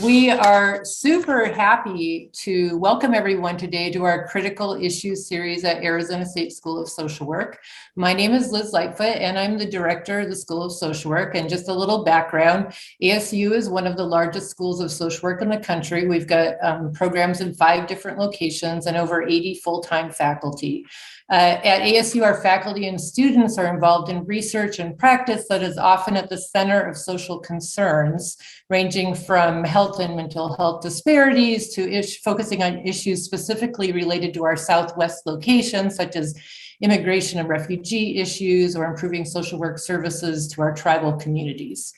We are super happy to welcome everyone today to our Critical Issues series at Arizona State School of Social Work. My name is Liz Lightfoot, and I'm the director of the School of Social Work. And just a little background, ASU is one of the largest schools of social work in the country. We've got programs in 5 different locations and over 80 full-time faculty. At ASU, our faculty and students are involved in research and practice that is often at the center of social concerns, ranging from health and mental health disparities to focusing on issues specifically related to our Southwest location, such as immigration and refugee issues or improving social work services to our tribal communities.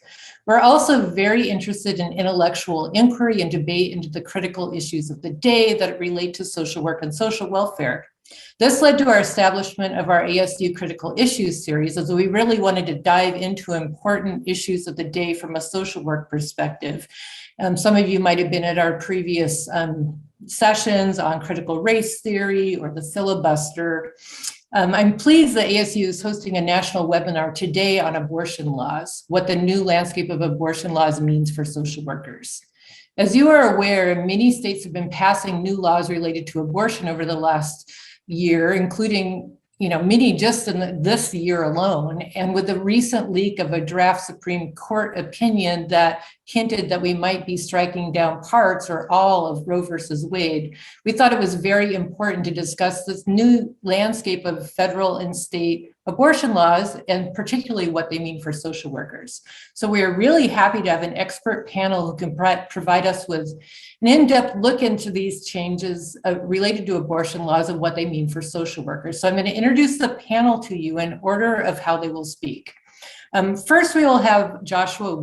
We're also very interested in intellectual inquiry and debate into the critical issues of the day that relate to social work and social welfare. This led to our establishment of our ASU Critical Issues series, as we really wanted to dive into important issues of the day from a social work perspective. Some of you might have been at our previous sessions on critical race theory or the filibuster. I'm pleased that ASU is hosting a national webinar today on abortion laws, what the new landscape of abortion laws means for social workers. As you are aware, many states have been passing new laws related to abortion over the last year, including many just in this year alone. And with the recent leak of a draft Supreme Court opinion that hinted that we might be striking down parts or all of Roe versus Wade, we thought it was very important to discuss this new landscape of federal and state abortion laws, and particularly what they mean for social workers. So we are really happy to have an expert panel who can provide us with an in-depth look into these changes related to abortion laws and what they mean for social workers. So I'm going to introduce the panel to you in order of how they will speak. First, we will have Joshua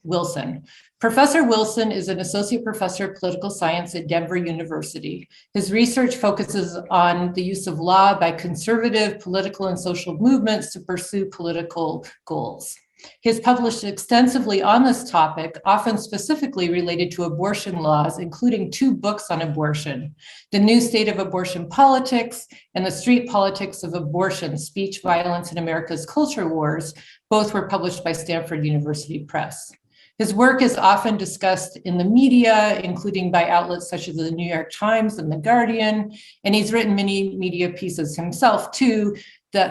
Wilson. Professor Wilson is an associate professor of political science at Denver University. His research focuses on the use of law by conservative political and social movements to pursue political goals. He has published extensively on this topic, often specifically related to abortion laws, including 2 books on abortion, The New State of Abortion Politics and The Street Politics of Abortion, Speech Violence in America's Culture Wars. Both were published by Stanford University Press. His work is often discussed in the media, including by outlets such as the New York Times and The Guardian, and he's written many media pieces himself too,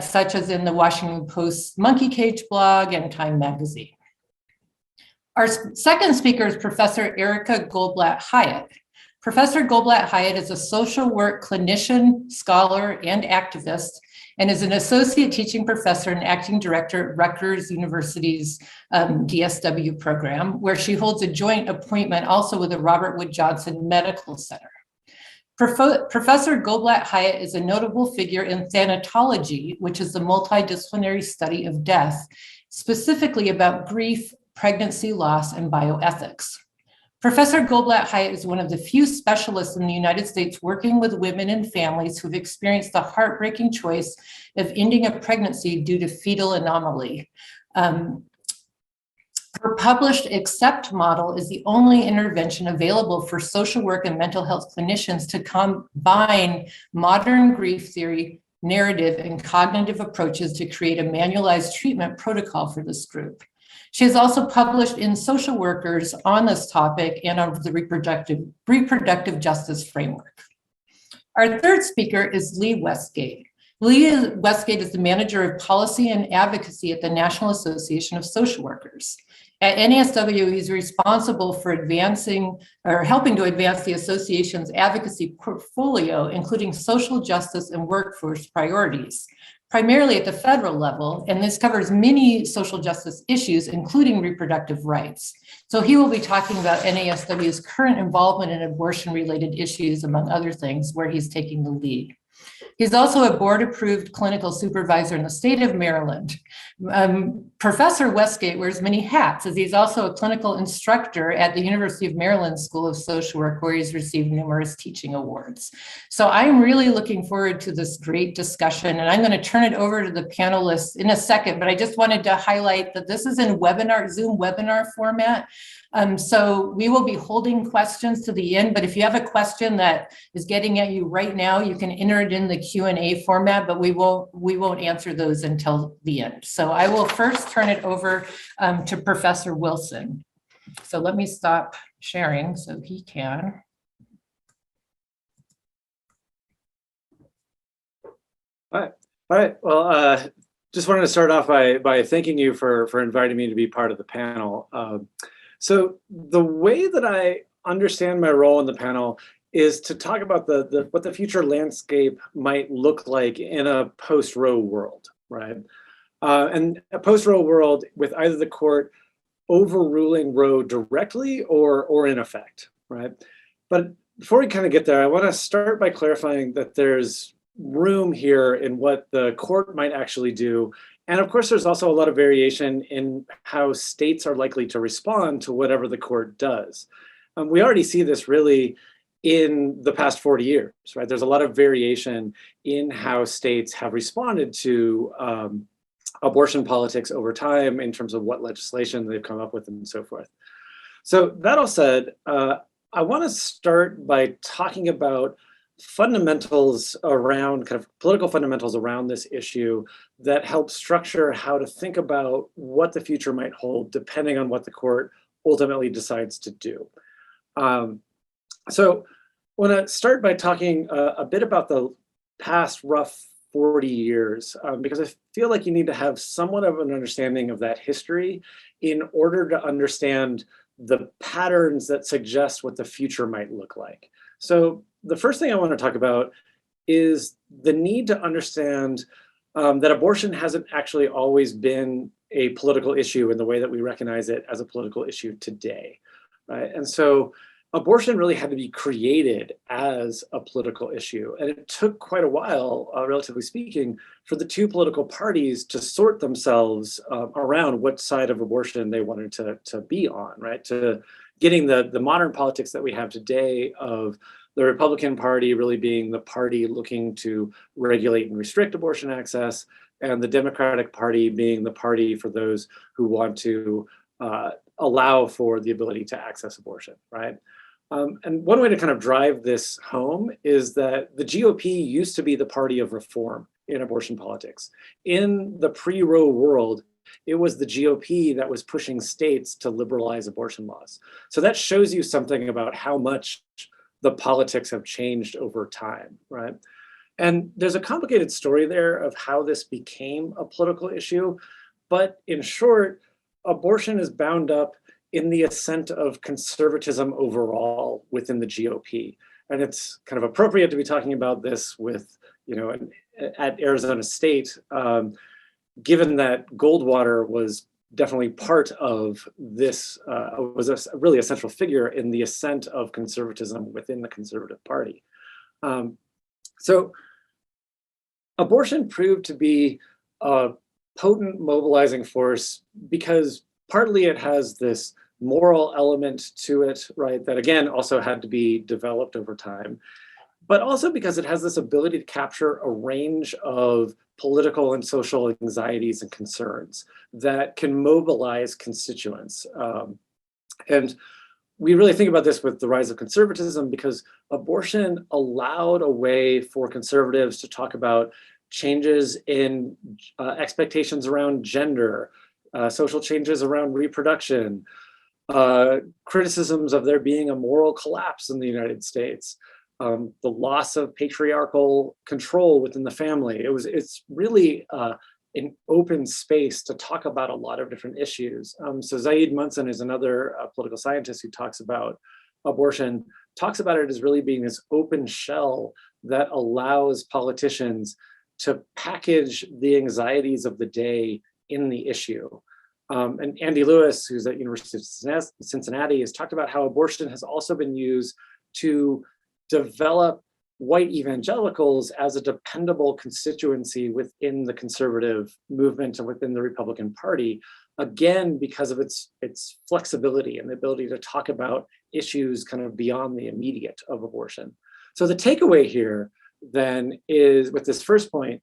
such as in the Washington Post's Monkey Cage blog and Time magazine. Our second speaker is Professor Erica Goldblatt-Hyatt. Professor Goldblatt-Hyatt is a social work clinician, scholar, and activist, and is an associate teaching professor and acting director at Rutgers University's DSW program, where she holds a joint appointment also with the Robert Wood Johnson Medical Center. Professor Goldblatt-Hyatt is a notable figure in thanatology, which is the multidisciplinary study of death, specifically about grief, pregnancy loss, and bioethics. Professor Goldblatt-Hyatt is one of the few specialists in the United States working with women and families who've experienced the heartbreaking choice of ending a pregnancy due to fetal anomaly. Her published ACCEPT model is the only intervention available for social work and mental health clinicians to combine modern grief theory, narrative, and cognitive approaches to create a manualized treatment protocol for this group. She has also published in Social Workers on this topic and on the reproductive justice framework. Our third speaker is Lee Westgate. Lee Westgate is the manager of policy and advocacy at the National Association of Social Workers. At NASW, he's responsible for helping to advance the association's advocacy portfolio, including social justice and workforce priorities, primarily at the federal level, and this covers many social justice issues, including reproductive rights. So he will be talking about NASW's current involvement in abortion-related issues, among other things, where he's taking the lead. He's also a board-approved clinical supervisor in the state of Maryland. Professor Westgate wears many hats, as he's also a clinical instructor at the University of Maryland School of Social Work, where he's received numerous teaching awards. So I'm really looking forward to this great discussion, and I'm going to turn it over to the panelists in a second, but I just wanted to highlight that this is in Zoom webinar format. So we will be holding questions to the end, but if you have a question that is getting at you right now, you can enter it in the Q&A format, but we won't answer those until the end. So I will first turn it over to Professor Wilson. So let me stop sharing so he can. All right. Well, just wanted to start off by thanking you for inviting me to be part of the panel. So the way that I understand my role in the panel is to talk about what the future landscape might look like in a post-Roe world, right? And a post-Roe world with either the court overruling Roe directly or in effect, right? But before we kind of get there, I want to start by clarifying that there's room here in what the court might actually do. And of course, there's also a lot of variation in how states are likely to respond to whatever the court does. We already see this really in the past 40 years, right? There's a lot of variation in how states have responded to abortion politics over time in terms of what legislation they've come up with and so forth. So that all said, I want to start by talking about fundamentals around, kind of political fundamentals around this issue that help structure how to think about what the future might hold depending on what the court ultimately decides to do. So I want to start by talking a bit about the past rough 40 years, because I feel like you need to have somewhat of an understanding of that history in order to understand the patterns that suggest what the future might look like. So the first thing I want to talk about is the need to understand that abortion hasn't actually always been a political issue in the way that we recognize it as a political issue today, right? And so abortion really had to be created as a political issue. And it took quite a while, relatively speaking, for the two political parties to sort themselves around what side of abortion they wanted to be on, right? To getting the modern politics that we have today of the Republican Party really being the party looking to regulate and restrict abortion access, and the Democratic Party being the party for those who want to allow for the ability to access abortion, right? And one way to kind of drive this home is that the GOP used to be the party of reform in abortion politics. In the pre-Roe world, it was the GOP that was pushing states to liberalize abortion laws. So that shows you something about how much the politics have changed over time, right? And there's a complicated story there of how this became a political issue. But in short, abortion is bound up in the ascent of conservatism overall within the GOP. And it's kind of appropriate to be talking about this with, at Arizona State, given that Goldwater was definitely part of this, was a really central figure in the ascent of conservatism within the Conservative Party. So abortion proved to be a potent mobilizing force because partly it has this moral element to it, right, that again also had to be developed over time, but also because it has this ability to capture a range of political and social anxieties and concerns that can mobilize constituents. And we really think about this with the rise of conservatism because abortion allowed a way for conservatives to talk about changes in expectations around gender, social changes around reproduction, criticisms of there being a moral collapse in the United States, the loss of patriarchal control within the family. It's really an open space to talk about a lot of different issues. So Zaid Munson is another political scientist who talks about abortion, talks about it as really being this open shell that allows politicians to package the anxieties of the day in the issue. And Andy Lewis, who's at University of Cincinnati, has talked about how abortion has also been used to develop white evangelicals as a dependable constituency within the conservative movement and within the Republican Party, again, because of its flexibility and the ability to talk about issues kind of beyond the immediate of abortion. So the takeaway here then is, with this first point,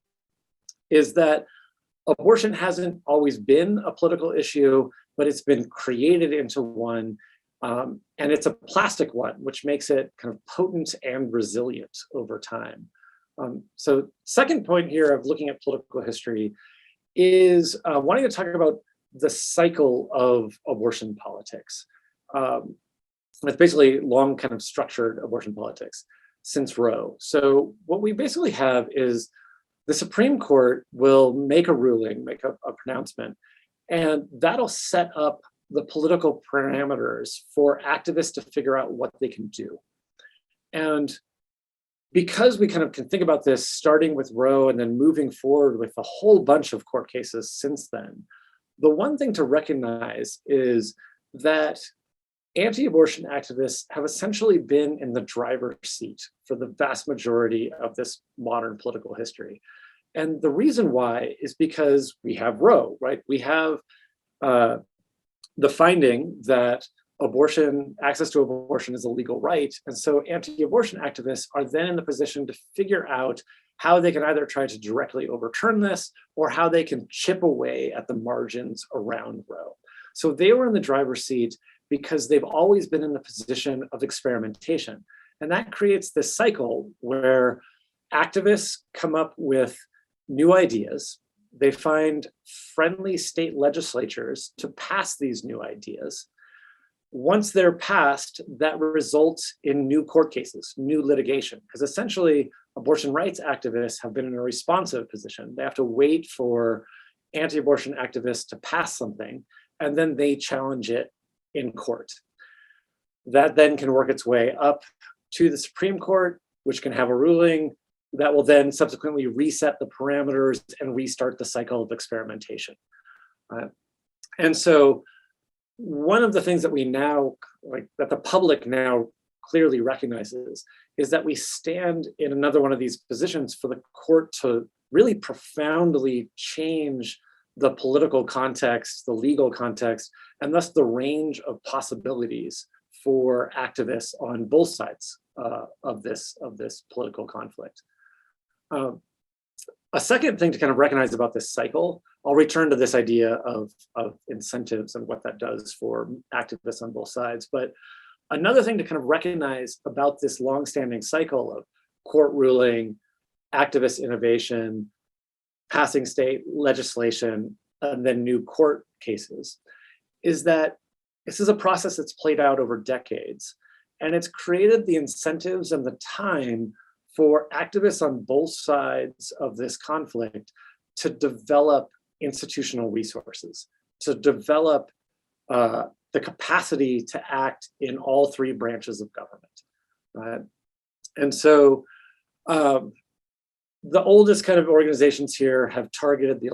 is that abortion hasn't always been a political issue, but it's been created into one, and it's a plastic one, which makes it kind of potent and resilient over time. So second point here of looking at political history is wanting to talk about the cycle of abortion politics. It's basically long kind of structured abortion politics since Roe. So what we basically have is the Supreme Court will make a ruling, make a pronouncement, and that'll set up the political parameters for activists to figure out what they can do. And because we kind of can think about this starting with Roe and then moving forward with a whole bunch of court cases since then, the one thing to recognize is that anti-abortion activists have essentially been in the driver's seat for the vast majority of this modern political history. And the reason why is because we have Roe, right? We have the finding that access to abortion is a legal right. And so anti-abortion activists are then in the position to figure out how they can either try to directly overturn this or how they can chip away at the margins around Roe. So they were in the driver's seat because they've always been in the position of experimentation. And that creates this cycle where activists come up with new ideas. They find friendly state legislatures to pass these new ideas. Once they're passed, that results in new court cases, new litigation, because essentially abortion rights activists have been in a responsive position. They have to wait for anti-abortion activists to pass something, and then they challenge it in court. That then can work its way up to the Supreme Court, which can have a ruling that will then subsequently reset the parameters and restart the cycle of experimentation. And so one of the things that we now, that the public now clearly recognizes is that we stand in another one of these positions for the court to really profoundly change the political context, the legal context, and thus the range of possibilities for activists on both sides of this political conflict. A second thing to kind of recognize about this cycle, I'll return to this idea of incentives and what that does for activists on both sides. But another thing to kind of recognize about this longstanding cycle of court ruling, activist innovation, passing state legislation, and then new court cases, is that this is a process that's played out over decades. And it's created the incentives and the time for activists on both sides of this conflict to develop institutional resources, to develop the capacity to act in all three branches of government. And so the oldest kind of organizations here have targeted the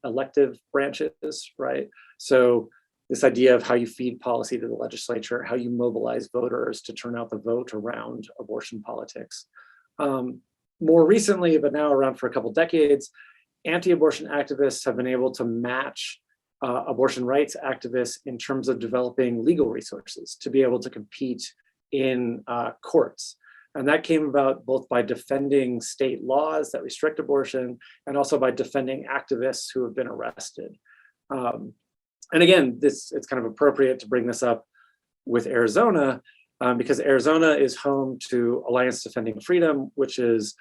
elective branches, right? So this idea of how you feed policy to the legislature, how you mobilize voters to turn out the vote around abortion politics. More recently, but now around for a couple decades, anti-abortion activists have been able to match abortion rights activists in terms of developing legal resources to be able to compete in courts. And that came about both by defending state laws that restrict abortion and also by defending activists who have been arrested. And again, it's kind of appropriate to bring this up with Arizona because Arizona is home to Alliance Defending Freedom, which is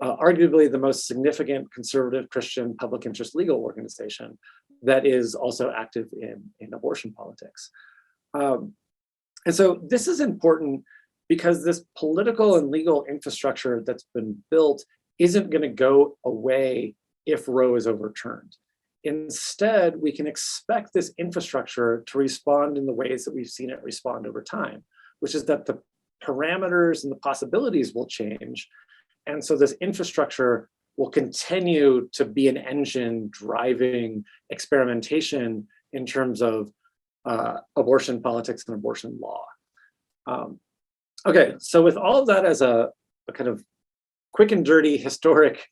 arguably the most significant conservative Christian public interest legal organization that is also active in abortion politics. And so this is important because this political and legal infrastructure that's been built isn't going to go away if Roe is overturned. Instead, we can expect this infrastructure to respond in the ways that we've seen it respond over time, which is that the parameters and the possibilities will change. And so this infrastructure will continue to be an engine driving experimentation in terms of abortion politics and abortion law. Okay, so with all of that as a kind of quick and dirty historic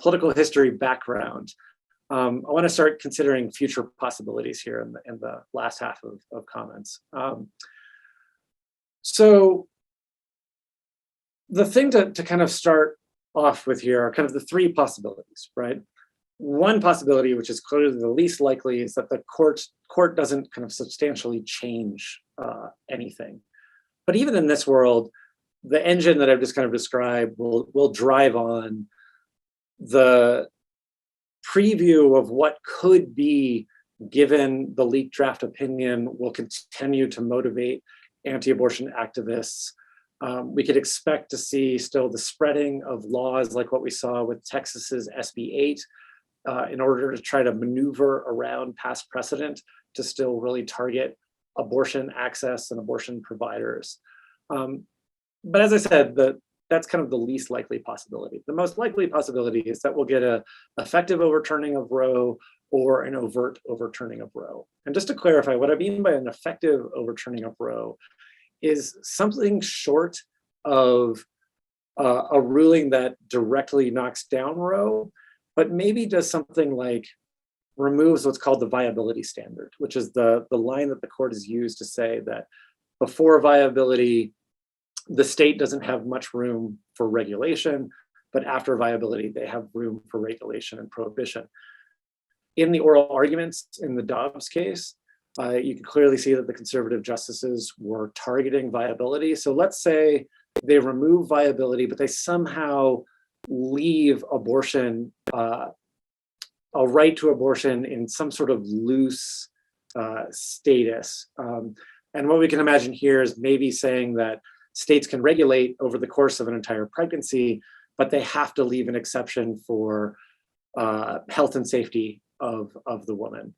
political history background, I want to start considering future possibilities here in the last half of comments. So the thing to kind of start off with here are kind of the three possibilities, right? One possibility, which is clearly the least likely, is that the court doesn't kind of substantially change anything. But even in this world, the engine that I've just kind of described will drive on the preview of what could be given the leaked draft opinion, will continue to motivate anti-abortion activists. We could expect to see still the spreading of laws like what we saw with Texas's SB 8 in order to try to maneuver around past precedent to still really target abortion access and abortion providers. But as I said, that's kind of the least likely possibility. The most likely possibility is that we'll get an effective overturning of Roe or an overt overturning of Roe. And just to clarify, what I mean by an effective overturning of Roe is something short of a ruling that directly knocks down Roe, but maybe does something like removes what's called the viability standard, which is the line that the court has used to say that before viability, the state doesn't have much room for regulation, but after viability, they have room for regulation and prohibition. In the oral arguments in the Dobbs case, you can clearly see that the conservative justices were targeting viability. So let's say they remove viability, but they somehow leave abortion, a right to abortion in some sort of loose status. And what we can imagine here is maybe saying that states can regulate over the course of an entire pregnancy, but they have to leave an exception for health and safety of the woman.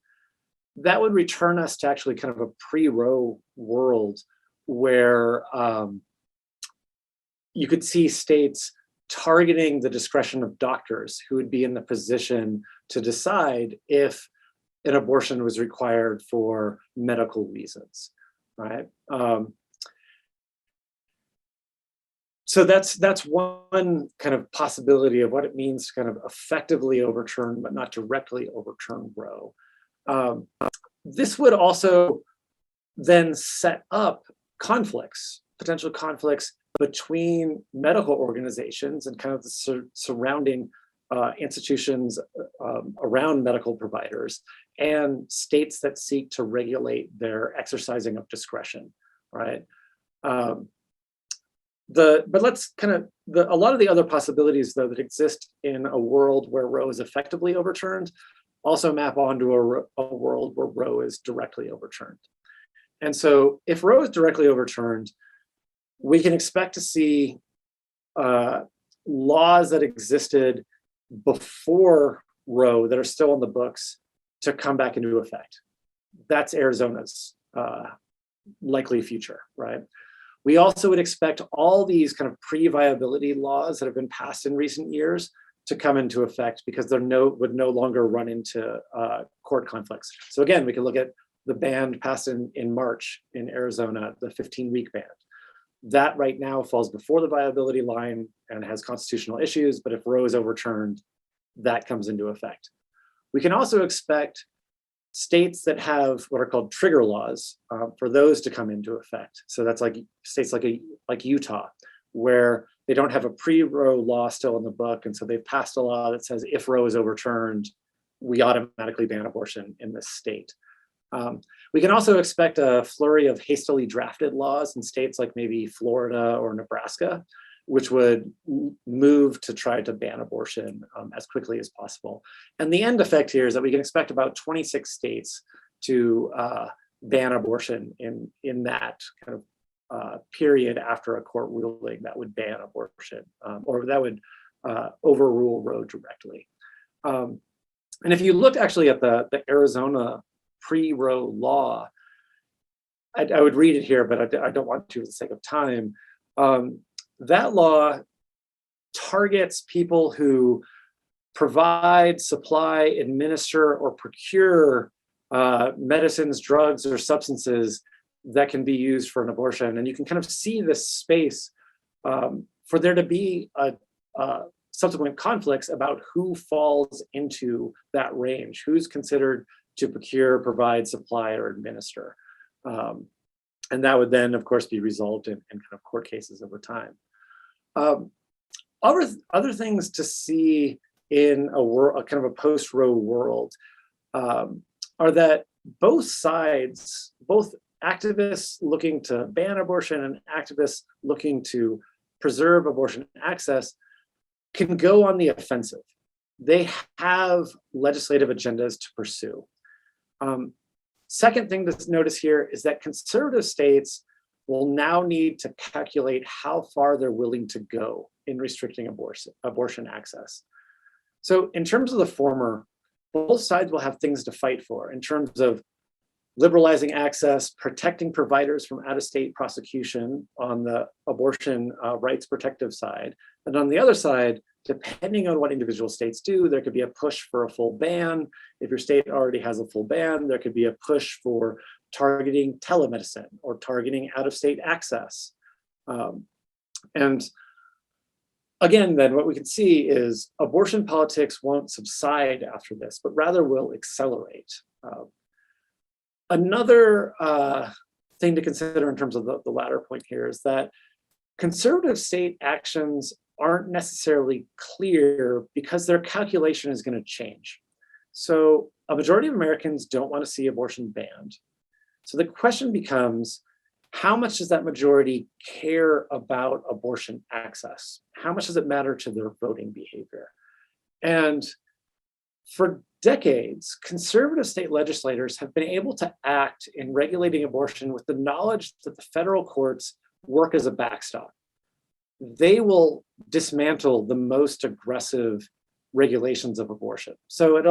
That would return us to actually kind of a pre-Roe world where you could see states targeting the discretion of doctors who would be in the position to decide if an abortion was required for medical reasons, right? So that's one kind of possibility of what it means to kind of effectively overturn, but not directly overturn Roe. This would also then set up conflicts, potential conflicts between medical organizations and kind of the surrounding institutions around medical providers and states that seek to regulate their exercising of discretion, right? But let's kind of, a lot of the other possibilities though that exist in a world where Roe is effectively overturned also map onto a world where Roe is directly overturned. And so if Roe is directly overturned, we can expect to see laws that existed before Roe that are still in the books to come back into effect. That's Arizona's likely future, right? We also would expect all these kind of pre-viability laws that have been passed in recent years to come into effect because they would no longer run into court conflicts. So again, we can look at the ban passed in March in Arizona, the 15-week ban. That right now falls before the viability line and has constitutional issues, but if Roe is overturned, that comes into effect. We can also expect states that have what are called trigger laws for those to come into effect. So that's like states like Utah, where they don't have a pre-Roe law still in the book. And so they've passed a law that says if Roe is overturned, we automatically ban abortion in this state. We can also expect a flurry of hastily drafted laws in states like maybe Florida or Nebraska, which would move to try to ban abortion as quickly as possible. And the end effect here is that we can expect about 26 states to ban abortion in that kind of period after a court ruling that would ban abortion or that would overrule Roe directly. And if you look actually at the Arizona pre-Roe law, I would read it here, but I don't want to for the sake of time. That law targets people who provide, supply, administer, or procure medicines, drugs, or substances that can be used for an abortion. And you can kind of see this space for there to be subsequent conflicts about who falls into that range, who's considered to procure, provide, supply, or administer. And that would then, of course, be resolved in kind of court cases over time. Other things to see in a world, kind of a post-Roe world, are that both sides, both activists looking to ban abortion and activists looking to preserve abortion access, can go on the offensive. They have legislative agendas to pursue. Second thing to notice here is that conservative states will now need to calculate how far they're willing to go in restricting abortion access. So in terms of the former, both sides will have things to fight for in terms of liberalizing access, protecting providers from out-of-state prosecution on the abortion rights protective side. And on the other side, depending on what individual states do, there could be a push for a full ban. If your state already has a full ban, there could be a push for targeting telemedicine or targeting out-of-state access. And again, then what we can see is abortion politics won't subside after this, but rather will accelerate. Another thing to consider in terms of the latter point here is that conservative state actions aren't necessarily clear because their calculation is going to change. So a majority of Americans don't want to see abortion banned. So the question becomes, how much does that majority care about abortion access? How much does it matter to their voting behavior? And for decades, conservative state legislators have been able to act in regulating abortion with the knowledge that the federal courts work as a backstop. They will dismantle the most aggressive regulations of abortion. So it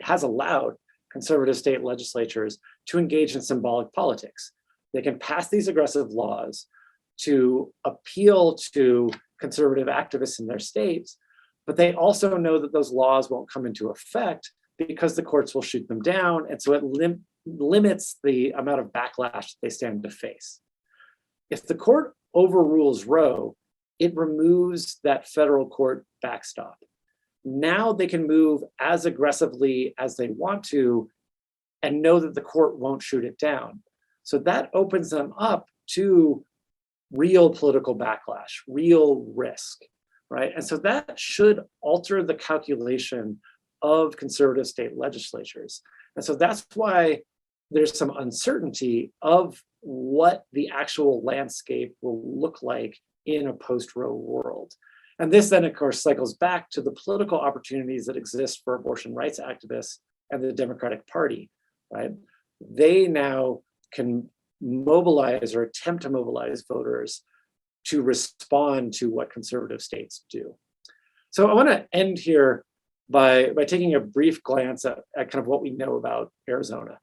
has allowed conservative state legislatures to engage in symbolic politics. They can pass these aggressive laws to appeal to conservative activists in their states, but they also know that those laws won't come into effect because the courts will shoot them down. And so it limits the amount of backlash they stand to face. If the court overrules Roe, it removes that federal court backstop. Now they can move as aggressively as they want to and know that the court won't shoot it down. So that opens them up to real political backlash, real risk, right? And so that should alter the calculation of conservative state legislatures. And so that's why there's some uncertainty of what the actual landscape will look like in a post-Roe world. And this then, of course, cycles back to the political opportunities that exist for abortion rights activists and the Democratic Party, right? They now can mobilize or attempt to mobilize voters to respond to what conservative states do. So I want to end here by taking a brief glance at kind of what we know about Arizona.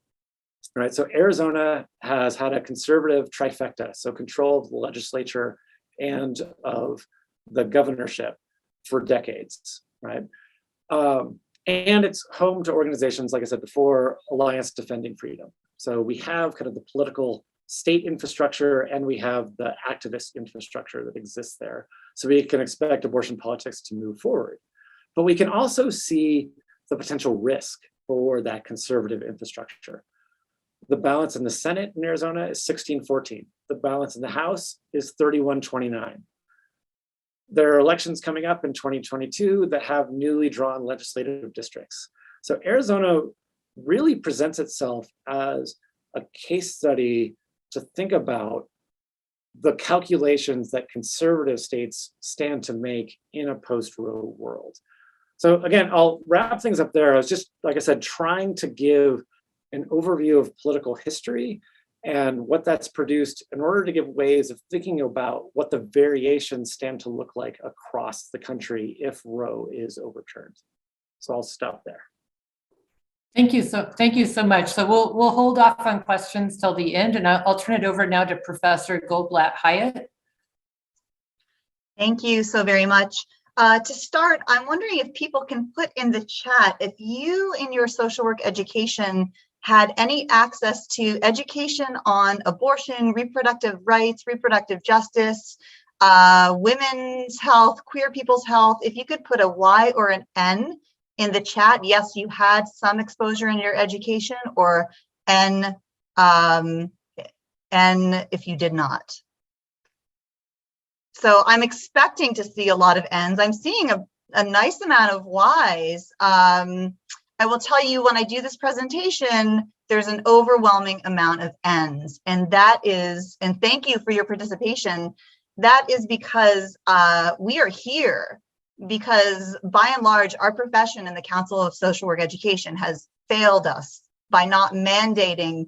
Right, so Arizona has had a conservative trifecta, so control of the legislature and of the governorship for decades, right? And it's home to organizations, like I said before, Alliance Defending Freedom. So we have kind of the political state infrastructure and we have the activist infrastructure that exists there. So we can expect abortion politics to move forward. But we can also see the potential risk for that conservative infrastructure. The balance in the Senate in Arizona is 16-14. The balance in the House is 31-29. There are elections coming up in 2022 that have newly drawn legislative districts. So Arizona really presents itself as a case study to think about the calculations that conservative states stand to make in a post-Roe world. So again, I'll wrap things up there. I was just, like I said, trying to give an overview of political history and what that's produced in order to give ways of thinking about what the variations stand to look like across the country if Roe is overturned. So I'll stop there. Thank you so much. So we'll hold off on questions till the end, and I'll turn it over now to Professor Goldblatt Hyatt. Thank you so very much. To start, I'm wondering if people can put in the chat if you in your social work education had any access to education on abortion, reproductive rights, reproductive justice, women's health, queer people's health. If you could put a Y or an N in the chat, yes, you had some exposure in your education, or N if you did not. So I'm expecting to see a lot of N's. I'm seeing a nice amount of Y's. I will tell you, when I do this presentation, there's an overwhelming amount of N's, and that is, and thank you for your participation, that is because we are here because by and large, our profession in the Council of Social Work Education has failed us by not mandating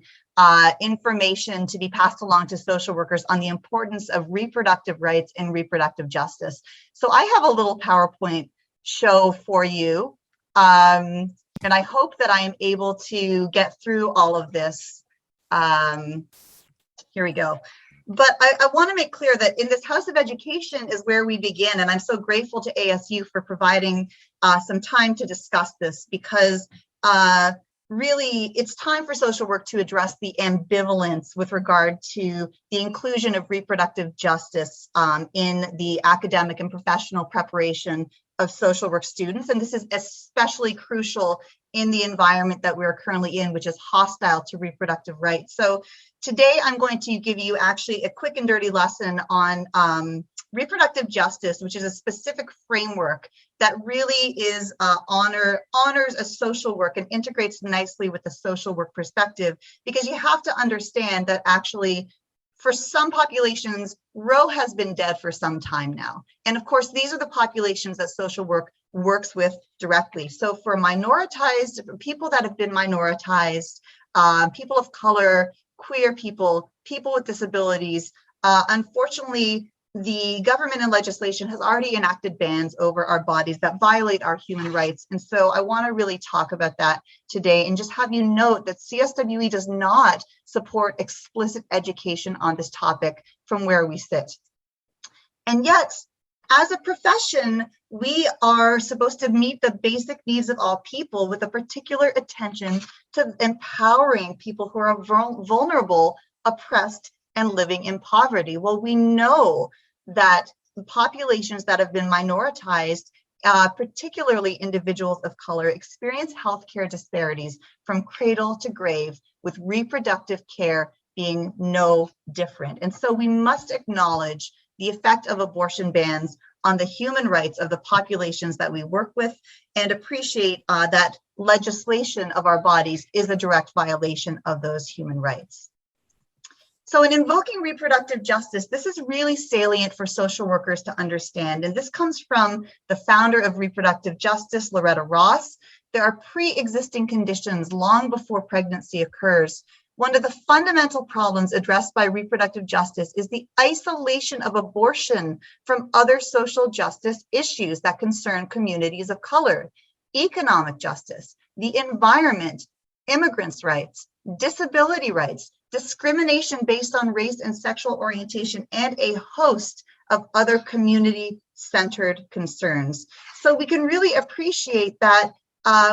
information to be passed along to social workers on the importance of reproductive rights and reproductive justice. So I have a little PowerPoint show for you, and I hope that I am able to get through all of this. Here we go. But I want to make clear that in this House of Education is where we begin, and I'm so grateful to ASU for providing some time to discuss this, because really it's time for social work to address the ambivalence with regard to the inclusion of reproductive justice in the academic and professional preparation of social work students. And this is especially crucial in the environment that we're currently in, which is hostile to reproductive rights. So today I'm going to give you actually a quick and dirty lesson on reproductive justice, which is a specific framework that really is honors a social work and integrates nicely with the social work perspective, because you have to understand that actually for some populations, Roe has been dead for some time now. And of course, these are the populations that social work works with directly. So for minoritized, people that have been minoritized, people of color, queer people, people with disabilities, unfortunately, the government and legislation has already enacted bans over our bodies that violate our human rights. And so I want to really talk about that today and just have you note that CSWE does not support explicit education on this topic from where we sit. And yet, as a profession, we are supposed to meet the basic needs of all people with a particular attention to empowering people who are vulnerable, oppressed, and living in poverty. Well, we know that populations that have been minoritized, particularly individuals of color, experience healthcare disparities from cradle to grave, with reproductive care being no different. And so we must acknowledge the effect of abortion bans on the human rights of the populations that we work with, and appreciate that legislation of our bodies is a direct violation of those human rights. So in invoking reproductive justice, this is really salient for social workers to understand. And this comes from the founder of reproductive justice, Loretta Ross. There are pre-existing conditions long before pregnancy occurs. One of the fundamental problems addressed by reproductive justice is the isolation of abortion from other social justice issues that concern communities of color, economic justice, the environment, immigrants' rights, disability rights, discrimination based on race and sexual orientation, and a host of other community-centered concerns. So we can really appreciate that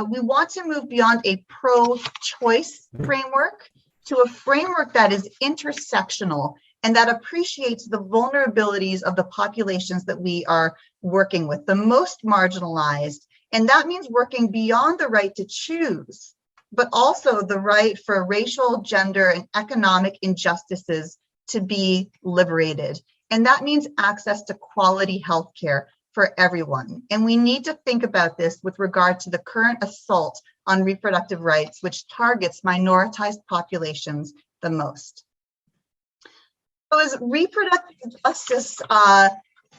we want to move beyond a pro-choice framework to a framework that is intersectional and that appreciates the vulnerabilities of the populations that we are working with, the most marginalized. And that means working beyond the right to choose, but also the right for racial, gender, and economic injustices to be liberated. And that means access to quality healthcare for everyone. And we need to think about this with regard to the current assault on reproductive rights, which targets minoritized populations the most. So as reproductive justice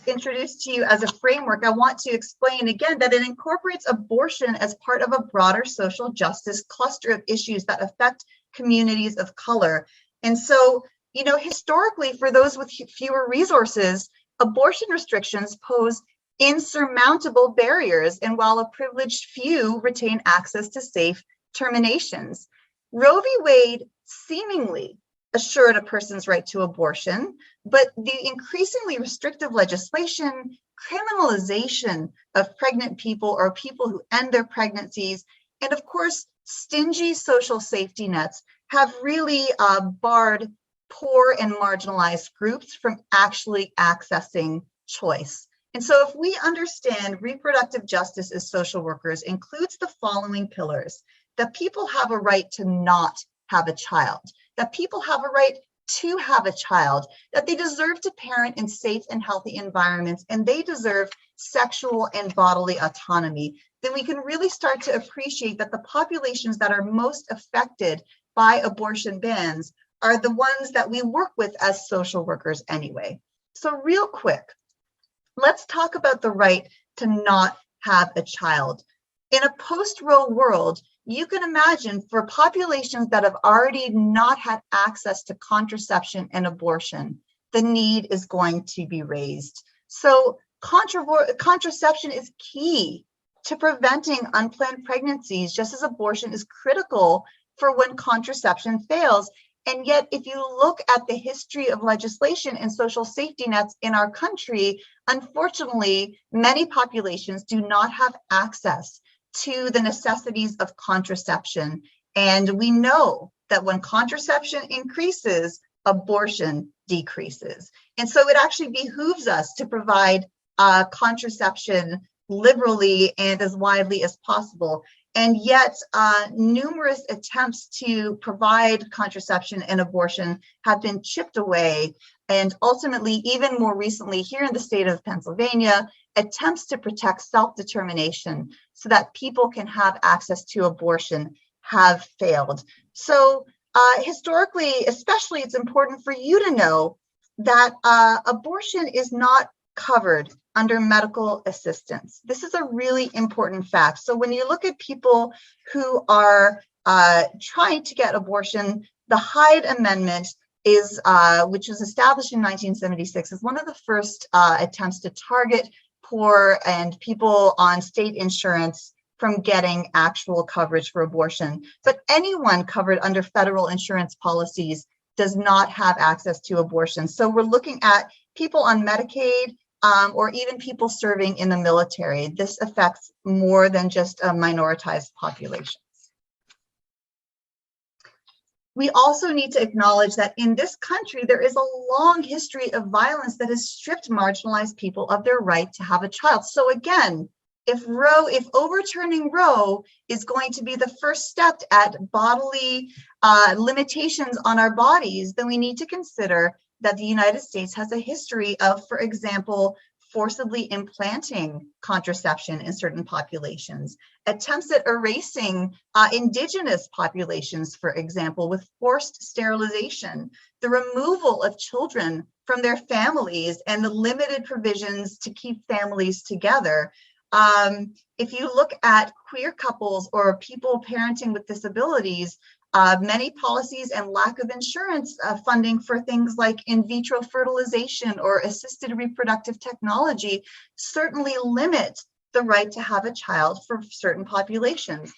introduced to you as a framework, I want to explain again that it incorporates abortion as part of a broader social justice cluster of issues that affect communities of color. And so, you know, historically, for those with fewer resources, abortion restrictions pose insurmountable barriers, and while a privileged few retain access to safe terminations. Roe v. Wade seemingly assured a person's right to abortion, but the increasingly restrictive legislation, criminalization of pregnant people or people who end their pregnancies, and of course, stingy social safety nets have really barred poor and marginalized groups from actually accessing choice. And so if we understand reproductive justice as social workers includes the following pillars: that people have a right to not have a child, that people have a right to have a child, that they deserve to parent in safe and healthy environments, and they deserve sexual and bodily autonomy, then we can really start to appreciate that the populations that are most affected by abortion bans are the ones that we work with as social workers anyway. So real quick, let's talk about the right to not have a child. In a post-Roe world, you can imagine for populations that have already not had access to contraception and abortion, the need is going to be raised. So contraception is key to preventing unplanned pregnancies, just as abortion is critical for when contraception fails. And yet, if you look at the history of legislation and social safety nets in our country, unfortunately, many populations do not have access to the necessities of contraception. And we know that when contraception increases, abortion decreases. And so it actually behooves us to provide contraception liberally and as widely as possible. And yet, numerous attempts to provide contraception and abortion have been chipped away. And ultimately, even more recently, here in the state of Pennsylvania, attempts to protect self-determination so that people can have access to abortion have failed. So historically, especially, it's important for you to know that abortion is not covered under medical assistance. This is a really important fact. So when you look at people who are trying to get abortion, the Hyde Amendment is, which was established in 1976, is one of the first attempts to target poor and people on state insurance from getting actual coverage for abortion. But anyone covered under federal insurance policies does not have access to abortion. So we're looking at people on Medicaid, or even people serving in the military. This affects more than just a minoritized population. We also need to acknowledge that in this country, there is a long history of violence that has stripped marginalized people of their right to have a child. So again, if overturning Roe is going to be the first step at bodily limitations on our bodies, then we need to consider that the United States has a history of, for example, forcibly implanting contraception in certain populations, attempts at erasing indigenous populations, for example, with forced sterilization, the removal of children from their families and the limited provisions to keep families together. If you look at queer couples or people parenting with disabilities, many policies and lack of insurance funding for things like in vitro fertilization or assisted reproductive technology certainly limit the right to have a child for certain populations.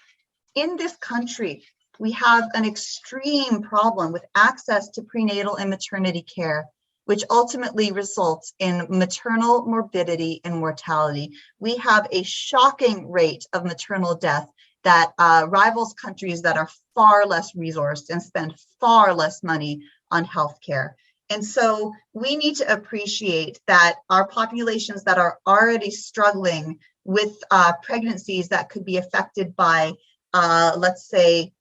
In this country, we have an extreme problem with access to prenatal and maternity care, which ultimately results in maternal morbidity and mortality. We have a shocking rate of maternal death that rivals countries that are far less resourced and spend far less money on healthcare. And so we need to appreciate that our populations that are already struggling with pregnancies that could be affected by, let's say,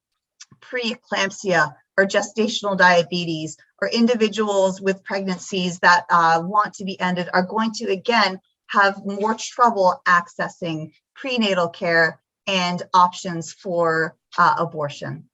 preeclampsia or gestational diabetes, or individuals with pregnancies that want to be ended are going to, again, have more trouble accessing prenatal care and options for abortion.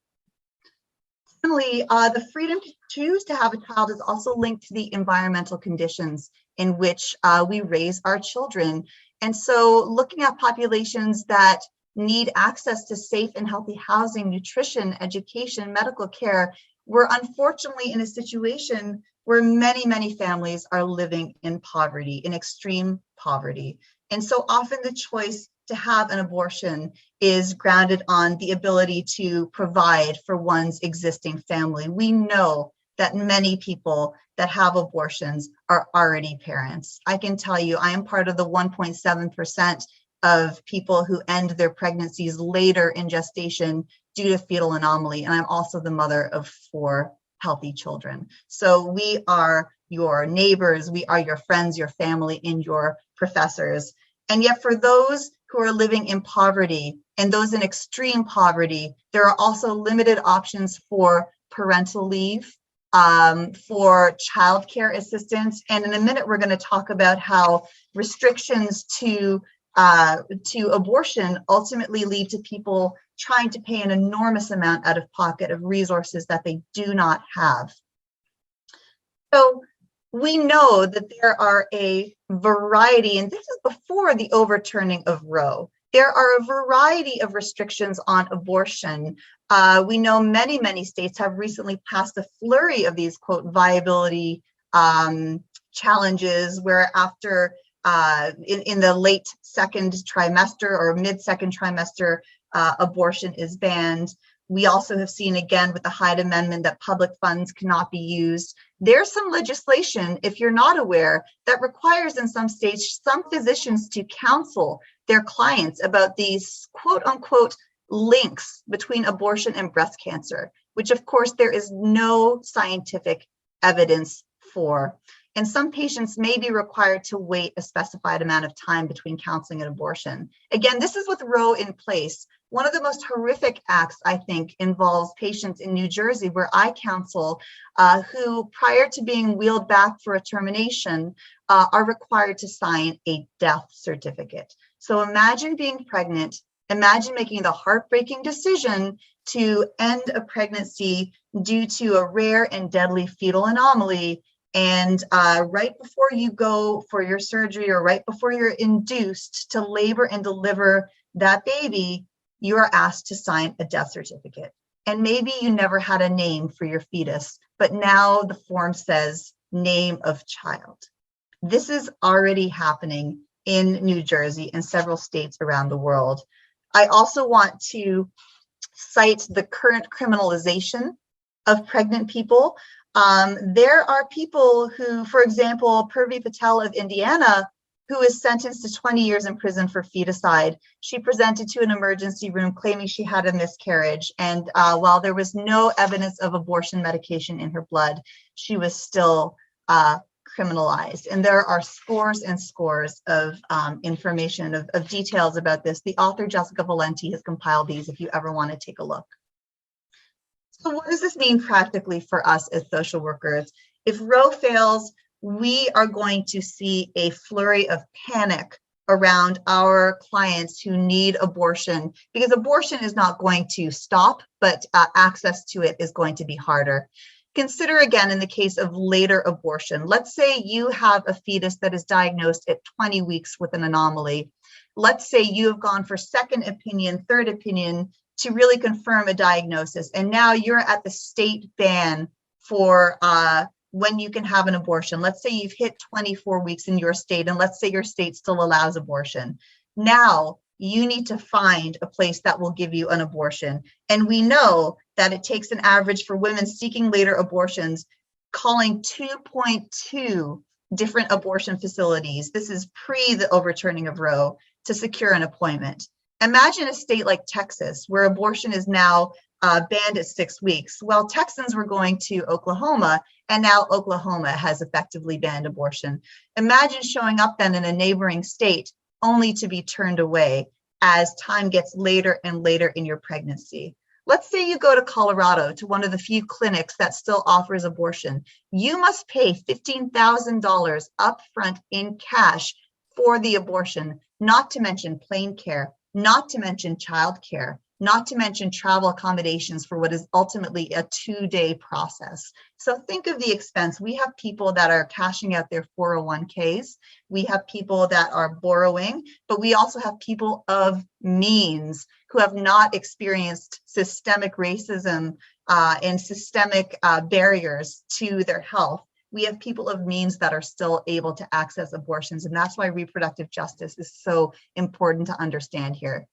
Finally, the freedom to choose to have a child is also linked to the environmental conditions in which we raise our children. And so looking at populations that need access to safe and healthy housing, nutrition, education, medical care, we're unfortunately in a situation where many, many families are living in poverty, in extreme poverty. And so often the choice to have an abortion is grounded on the ability to provide for one's existing family. We know that many people that have abortions are already parents. I can tell you, I am part of the 1.7% of people who end their pregnancies later in gestation due to fetal anomaly. And I'm also the mother of 4 healthy children. So we are your neighbors, we are your friends, your family, and your professors. And yet for those who are living in poverty and those in extreme poverty, there are also limited options for parental leave, for childcare assistance. And in a minute, we're going to talk about how restrictions to abortion ultimately lead to people trying to pay an enormous amount out of pocket of resources that they do not have. So we know that there are a variety, and this is before the overturning of Roe, There are a variety of restrictions on abortion. We know many states have recently passed a flurry of these, quote, viability challenges, where after in the late second trimester or mid-second trimester, abortion is banned. We also have seen, again, with the Hyde Amendment, that public funds cannot be used. There's some legislation, if you're not aware, that requires in some states some physicians to counsel their clients about these quote unquote links between abortion and breast cancer, which of course there is no scientific evidence for. And some patients may be required to wait a specified amount of time between counseling and abortion. Again, this is with Roe in place. One of the most horrific acts, I think, involves patients in New Jersey, where I counsel, who prior to being wheeled back for a termination, are required to sign a death certificate. So imagine being pregnant, imagine making the heartbreaking decision to end a pregnancy due to a rare and deadly fetal anomaly. And right before you go for your surgery, or right before you're induced to labor and deliver that baby, you are asked to sign a death certificate. And maybe you never had a name for your fetus, but now the form says name of child. This is already happening in New Jersey and several states around the world. I also want to cite the current criminalization of pregnant people. There are people who, for example, Purvi Patel of Indiana, who is sentenced to 20 years in prison for feticide. She presented to an emergency room claiming she had a miscarriage. And while there was no evidence of abortion medication in her blood, she was still criminalized. And there are scores and scores of information, of details about this. The author, Jessica Valenti, has compiled these if you ever want to take a look. So what does this mean practically for us as social workers? If Roe fails, we are going to see a flurry of panic around our clients who need abortion, because abortion is not going to stop, but access to it is going to be harder. Consider again, in the case of later abortion, let's say you have a fetus that is diagnosed at 20 weeks with an anomaly. Let's say you have gone for second opinion, third opinion to really confirm a diagnosis, and now you're at the state ban for when you can have an abortion. Let's say you've hit 24 weeks in your state, and let's say your state still allows abortion. Now you need to find a place that will give you an abortion. And we know that it takes an average for women seeking later abortions, calling 2.2 different abortion facilities. This is pre the overturning of Roe, to secure an appointment. Imagine a state like Texas, where abortion is now banned at 6 weeks. Well, Texans were going to Oklahoma, and now Oklahoma has effectively banned abortion. Imagine showing up then in a neighboring state only to be turned away as time gets later and later in your pregnancy. Let's say you go to Colorado, to one of the few clinics that still offers abortion. You must pay $15,000 upfront in cash for the abortion, not to mention plane care, not to mention childcare, not to mention travel accommodations for what is ultimately a 2-day process. So think of the expense. We have people that are cashing out their 401ks. We have people that are borrowing, but we also have people of means who have not experienced systemic racism and systemic barriers to their health. We have people of means that are still able to access abortions, and that's why reproductive justice is so important to understand here.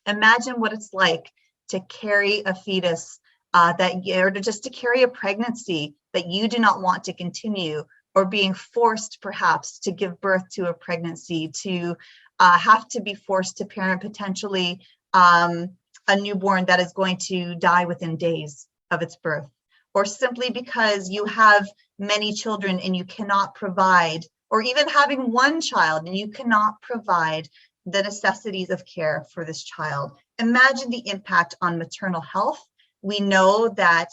Imagine what it's like to carry a fetus or just to carry a pregnancy that you do not want to continue, or being forced perhaps to give birth to a pregnancy, to have to be forced to parent potentially a newborn that is going to die within days of its birth, or simply because you have many children and you cannot provide, or even having one child and you cannot provide the necessities of care for this child. Imagine the impact on maternal health. We know that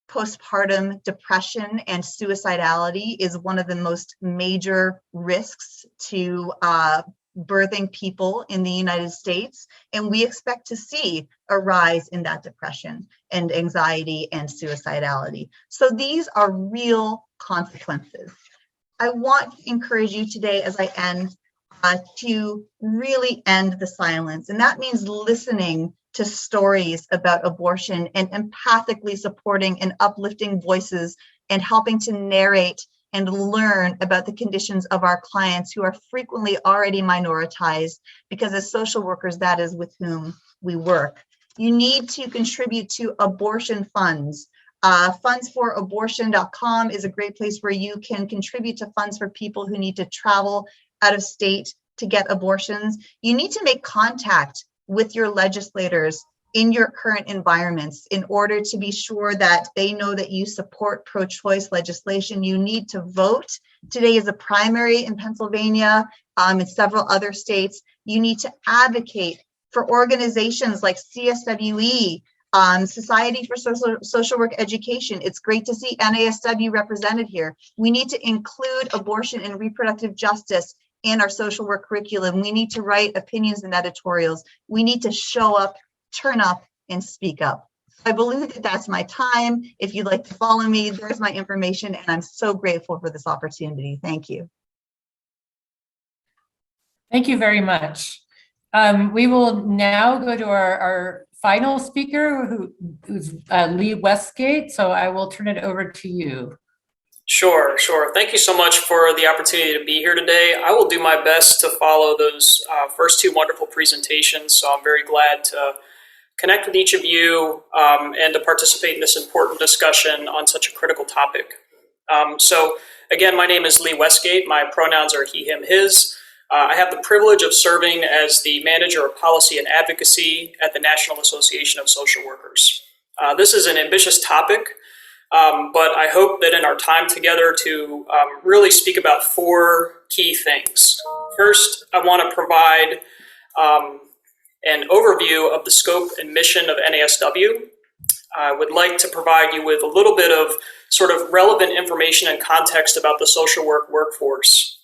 postpartum depression and suicidality is one of the most major risks to birthing people in the United States. And we expect to see a rise in that depression and anxiety and suicidality. So these are real consequences. I want to encourage you today, as I end, to really end the silence. And that means listening to stories about abortion and empathically supporting and uplifting voices and helping to narrate and learn about the conditions of our clients who are frequently already minoritized, because as social workers, that is with whom we work. You need to contribute to abortion funds. Fundsforabortion.com is a great place where you can contribute to funds for people who need to travel out of state to get abortions. You need to make contact with your legislators in your current environments in order to be sure that they know that you support pro-choice legislation. You need to vote. Today is a primary in Pennsylvania, in several other states. You need to advocate for organizations like CSWE, Society for Social Work Education. It's great to see NASW represented here. We need to include abortion and reproductive justice in our social work curriculum. We need to write opinions and editorials. We need to show up, turn up, and speak up. I believe that that's my time. If you'd like to follow me, there's my information, and I'm so grateful for this opportunity. Thank you. Thank you very much. We will now go to our final speaker, who's Lee Westgate. So I will turn it over to you. Sure. Thank you so much for the opportunity to be here today. I will do my best to follow those first two wonderful presentations. So I'm very glad to connect with each of you and to participate in this important discussion on such a critical topic. So again, my name is Lee Westgate. My pronouns are he, him, his. I have the privilege of serving as the Manager of Policy and Advocacy at the National Association of Social Workers. This is an ambitious topic, but I hope that in our time together to really speak about four key things. First, I want to provide an overview of the scope and mission of NASW. I would like to provide you with a little bit of sort of relevant information and context about the social work workforce,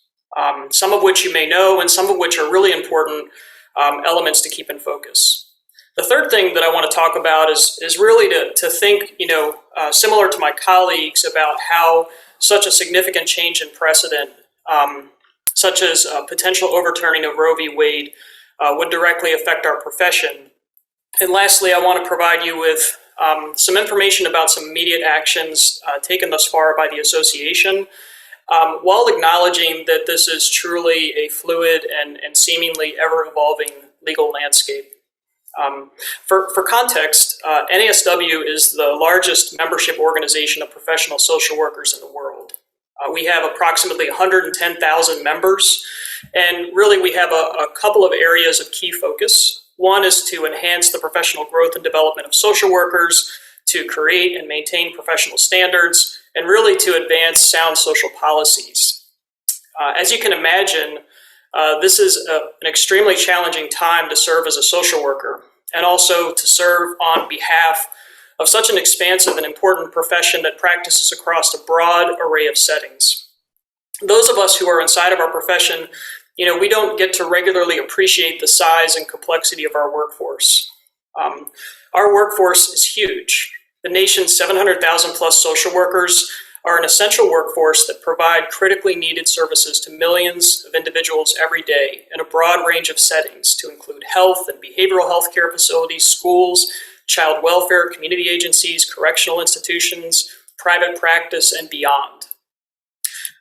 some of which you may know and some of which are really important elements to keep in focus. The third thing that I want to talk about is really to think, similar to my colleagues, about how such a significant change in precedent, such as potential overturning of Roe v. Wade, would directly affect our profession. And lastly, I want to provide you with some information about some immediate actions taken thus far by the association, while acknowledging that this is truly a fluid and seemingly ever-evolving legal landscape. For context, NASW is the largest membership organization of professional social workers in the world. We have approximately 110,000 members, and really we have a couple of areas of key focus. One is to enhance the professional growth and development of social workers, to create and maintain professional standards, and really to advance sound social policies. As you can imagine, this is an extremely challenging time to serve as a social worker, and also to serve on behalf of such an expansive and important profession that practices across a broad array of settings. Those of us who are inside of our profession, we don't get to regularly appreciate the size and complexity of our workforce. Our workforce is huge. The nation's 700,000 plus social workers are an essential workforce that provide critically needed services to millions of individuals every day in a broad range of settings, to include health and behavioral health care facilities, schools, child welfare, community agencies, correctional institutions, private practice, and beyond.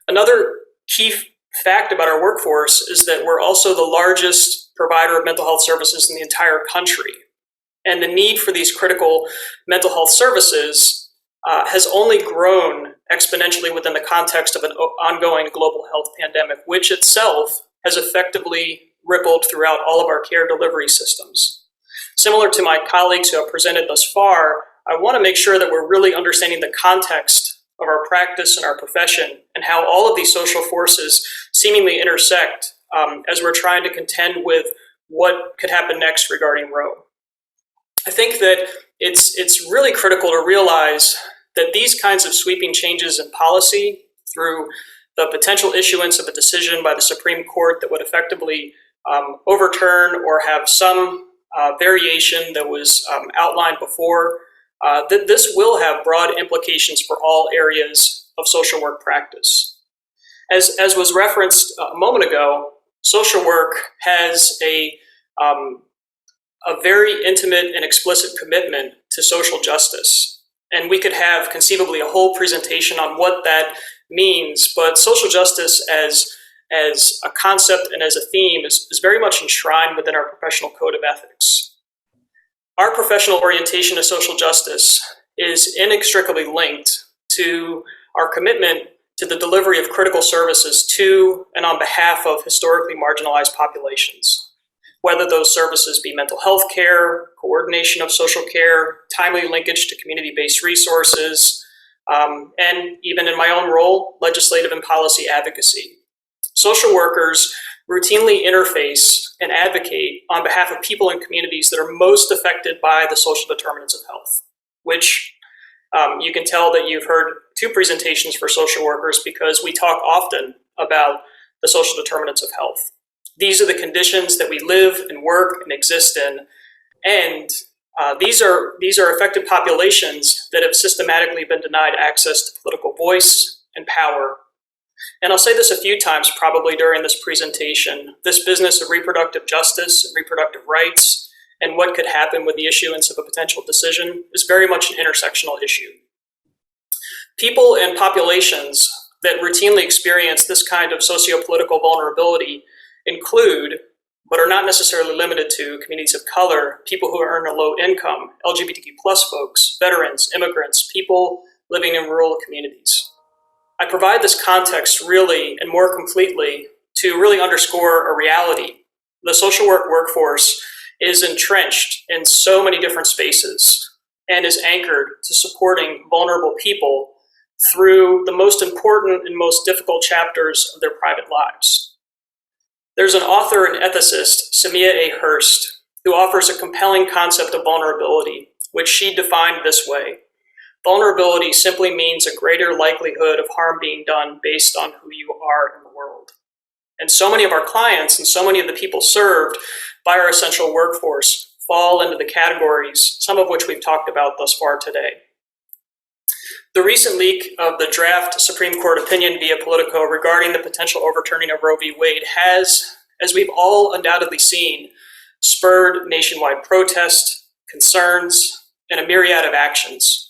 Another key fact about our workforce is that we're also the largest provider of mental health services in the entire country. And the need for these critical mental health services has only grown exponentially within the context of an ongoing global health pandemic, which itself has effectively rippled throughout all of our care delivery systems. Similar to my colleagues who have presented thus far, I want to make sure that we're really understanding the context of our practice and our profession and how all of these social forces seemingly intersect as we're trying to contend with what could happen next regarding Roe. I think that it's really critical to realize that these kinds of sweeping changes in policy, through the potential issuance of a decision by the Supreme Court that would effectively overturn or have some variation that was outlined before, that this will have broad implications for all areas of social work practice. As was referenced a moment ago, social work has a very intimate and explicit commitment to social justice. And we could have conceivably a whole presentation on what that means, but social justice as a concept and as a theme is very much enshrined within our professional code of ethics. Our professional orientation to social justice is inextricably linked to our commitment to the delivery of critical services to and on behalf of historically marginalized populations, whether those services be mental health care, coordination of social care, timely linkage to community-based resources, and even in my own role, legislative and policy advocacy. Social workers routinely interface and advocate on behalf of people and communities that are most affected by the social determinants of health, which you can tell that you've heard 2 presentations for social workers because we talk often about the social determinants of health. These are the conditions that we live and work and exist in, and these are affected populations that have systematically been denied access to political voice and power. And I'll say this a few times probably during this presentation, this business of reproductive justice and reproductive rights and what could happen with the issuance of a potential decision is very much an intersectional issue. People and populations that routinely experience this kind of socio-political vulnerability include, but are not necessarily limited to, communities of color, people who earn a low income, LGBTQ+ folks, veterans, immigrants, people living in rural communities. I provide this context really and more completely to really underscore a reality. The social work workforce is entrenched in so many different spaces and is anchored to supporting vulnerable people through the most important and most difficult chapters of their private lives. There's an author and ethicist, Samia A. Hurst, who offers a compelling concept of vulnerability, which she defined this way. Vulnerability simply means a greater likelihood of harm being done based on who you are in the world. And so many of our clients and so many of the people served by our essential workforce fall into the categories, some of which we've talked about thus far today. The recent leak of the draft Supreme Court opinion via Politico regarding the potential overturning of Roe v. Wade has, as we've all undoubtedly seen, spurred nationwide protest, concerns, and a myriad of actions.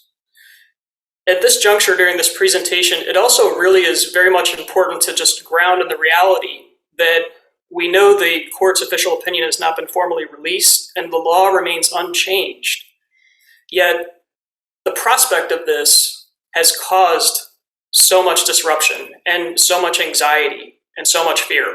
At this juncture during this presentation, it also really is very much important to just ground in the reality that we know the court's official opinion has not been formally released and the law remains unchanged. Yet the prospect of this has caused so much disruption and so much anxiety and so much fear.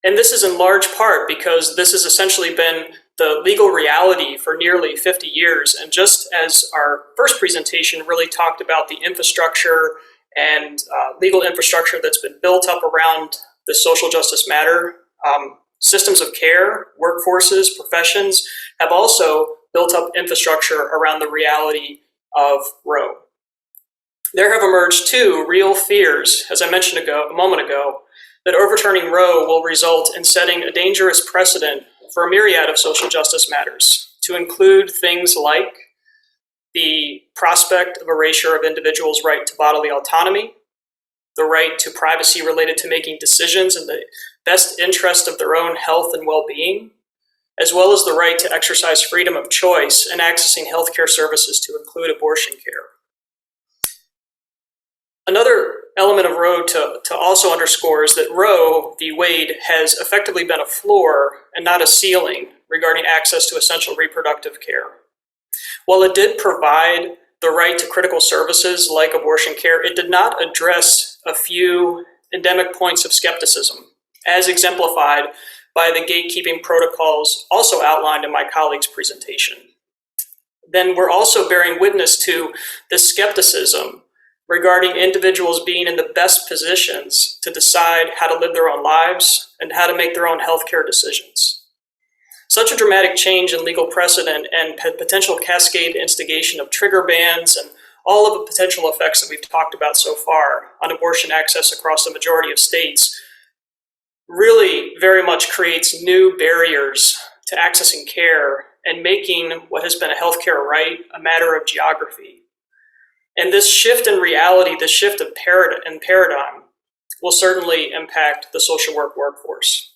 And this is in large part because this has essentially been the legal reality for nearly 50 years. And just as our first presentation really talked about the infrastructure and legal infrastructure that's been built up around the social justice matter, systems of care, workforces, professions have also built up infrastructure around the reality of Roe. There have emerged 2 real fears, as I mentioned a moment ago, that overturning Roe will result in setting a dangerous precedent for a myriad of social justice matters, to include things like the prospect of erasure of individuals' right to bodily autonomy, the right to privacy related to making decisions in the best interest of their own health and well-being, as well as the right to exercise freedom of choice in accessing healthcare services to include abortion care. Another element of Roe to also underscore is that Roe v. Wade has effectively been a floor and not a ceiling regarding access to essential reproductive care. While it did provide the right to critical services like abortion care, it did not address a few endemic points of skepticism, as exemplified by the gatekeeping protocols also outlined in my colleague's presentation. Then we're also bearing witness to the skepticism regarding individuals being in the best positions to decide how to live their own lives and how to make their own healthcare decisions. Such a dramatic change in legal precedent and potential cascade instigation of trigger bans and all of the potential effects that we've talked about so far on abortion access across the majority of states really very much creates new barriers to accessing care and making what has been a healthcare right a matter of geography. And this shift in reality, this shift of paradigm, will certainly impact the social work workforce.